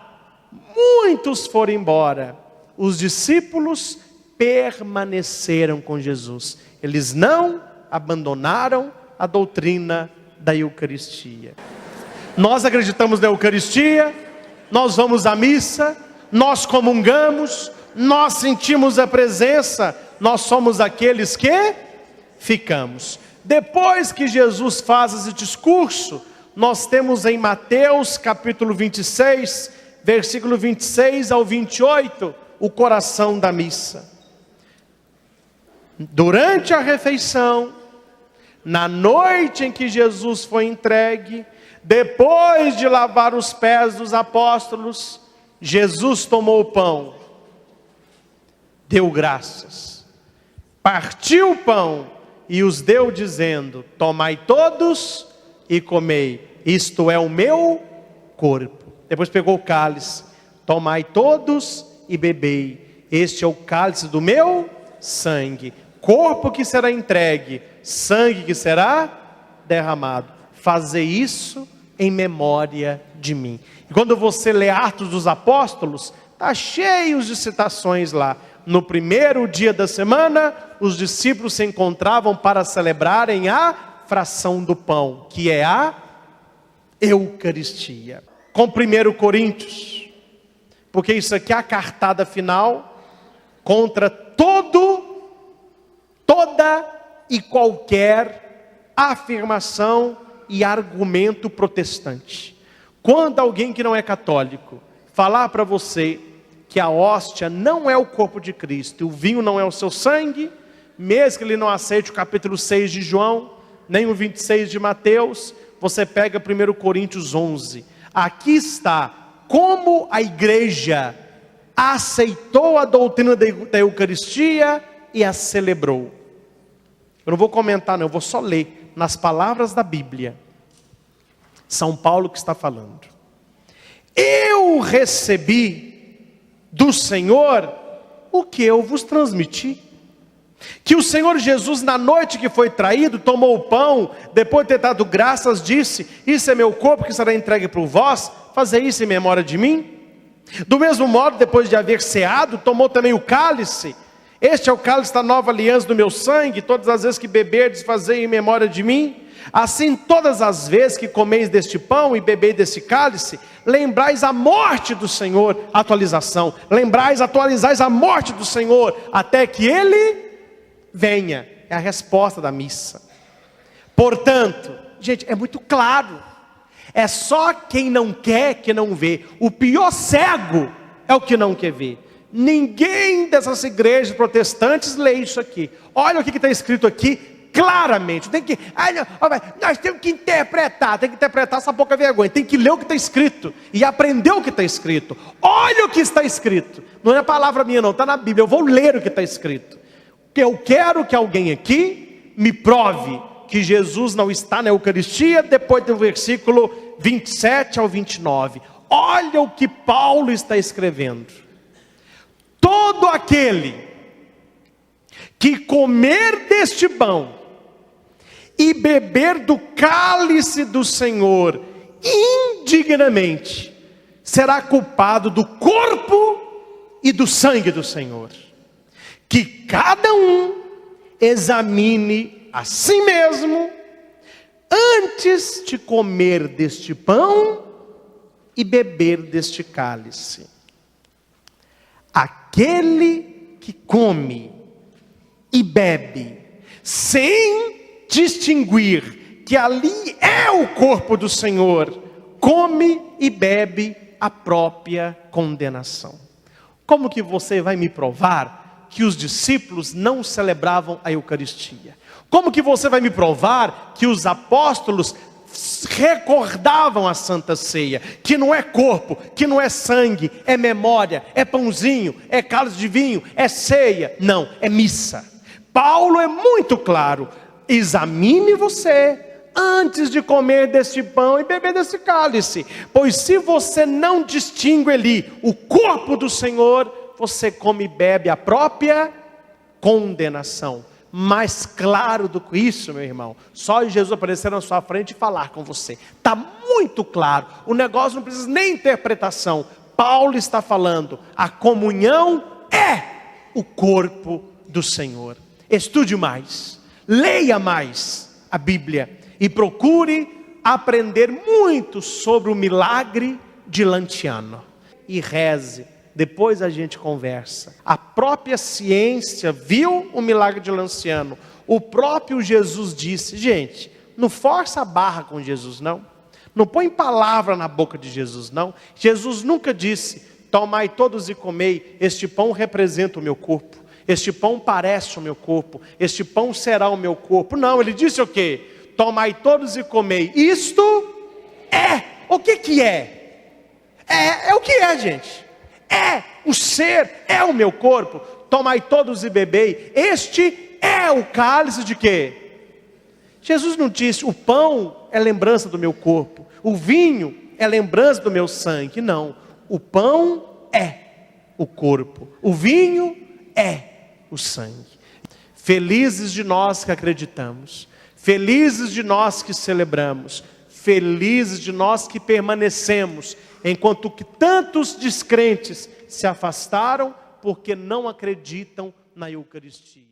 Muitos foram embora. Os discípulos permaneceram com Jesus. Eles não abandonaram a doutrina da Eucaristia. Nós acreditamos na Eucaristia, nós vamos à missa, nós comungamos, nós sentimos a presença, nós somos aqueles que ficamos. Depois que Jesus faz esse discurso, nós temos em Mateus capítulo 26, versículo 26 ao 28, o coração da missa. Durante a refeição, na noite em que Jesus foi entregue, depois de lavar os pés dos apóstolos, Jesus tomou o pão, deu graças, partiu o pão e os deu dizendo: tomai todos e comei, isto é o meu corpo. Depois pegou o cálice: tomai todos e bebei, este é o cálice do meu sangue, corpo que será entregue, sangue que será derramado. Fazei isso em memória de mim. E quando você lê Atos dos Apóstolos, está cheio de citações lá. No primeiro dia da semana, os discípulos se encontravam para celebrarem a fração do pão, que é a Eucaristia. Com 1 Coríntios, porque isso aqui é a cartada final contra toda e qualquer afirmação e argumento protestante. Quando alguém que não é católico falar para você que a hóstia não é o corpo de Cristo, e o vinho não é o seu sangue, mesmo que ele não aceite o capítulo 6 de João, nem o 26 de Mateus, você pega 1 Coríntios 11. Aqui está como a igreja aceitou a doutrina da Eucaristia e a celebrou. Eu não vou comentar não, eu vou só ler nas palavras da Bíblia. São Paulo que está falando. Eu recebi do Senhor o que eu vos transmiti. Que o Senhor Jesus, na noite que foi traído, tomou o pão, depois de ter dado graças, disse: isso é meu corpo que será entregue por vós, fazei isso em memória de mim. Do mesmo modo, depois de haver ceado, tomou também o cálice. Este é o cálice da nova aliança do meu sangue, todas as vezes que beberdes, fazei em memória de mim. Assim, todas as vezes que comeis deste pão e bebeis desse cálice, lembrais a morte do Senhor. Atualização: atualizais a morte do Senhor, até que Ele venha. É a resposta da missa. Portanto, gente, é muito claro. É só quem não quer que não vê. O pior cego é o que não quer ver. Ninguém dessas igrejas protestantes lê isso aqui. Olha o que está escrito aqui claramente. Nós temos que interpretar. Tem que interpretar essa pouca vergonha. Tem que ler o que está escrito e aprender o que está escrito. Olha o que está escrito. Não é palavra minha não, está na Bíblia. Eu vou ler o que está escrito. Eu quero que alguém aqui me prove que Jesus não está na Eucaristia depois do versículo 27 ao 29. Olha o que Paulo está escrevendo. Todo aquele que comer deste pão e beber do cálice do Senhor indignamente, será culpado do corpo e do sangue do Senhor. Que cada um examine a si mesmo antes de comer deste pão e beber deste cálice. Aquele que come e bebe sem distinguir que ali é o corpo do Senhor, come e bebe a própria condenação. Como que você vai me provar que os discípulos não celebravam a Eucaristia? Como que você vai me provar que os apóstolos recordavam a Santa Ceia? Que não é corpo, que não é sangue, é memória, é pãozinho, é cálice de vinho, é ceia. Não, é missa. Paulo é muito claro: examine você antes de comer deste pão e beber desse cálice, pois se você não distingue ali o corpo do Senhor, você come e bebe a própria condenação. Mais claro do que isso, meu irmão, só Jesus aparecer na sua frente e falar com você. Está muito claro, o negócio não precisa nem interpretação. Paulo está falando, a comunhão é o corpo do Senhor. Estude mais, leia mais a Bíblia e procure aprender muito sobre o milagre de Lanciano. E reze, depois a gente conversa. A própria ciência viu o milagre de Lanciano. O próprio Jesus disse: gente, não força a barra com Jesus não. Não põe palavra na boca de Jesus não. Jesus nunca disse: tomai todos e comei, este pão representa o meu corpo. Este pão parece o meu corpo, este pão será o meu corpo. Não, ele disse o quê? Tomai todos e comei. Isto é. O que é? É o que é, gente. É o ser, é o meu corpo. Tomai todos e bebei. Este é o cálice de quê? Jesus não disse: o pão é lembrança do meu corpo, o vinho é lembrança do meu sangue. Não, o pão é o corpo, o vinho é o sangue. Felizes de nós que acreditamos, felizes de nós que celebramos, felizes de nós que permanecemos, enquanto que tantos descrentes se afastaram porque não acreditam na Eucaristia.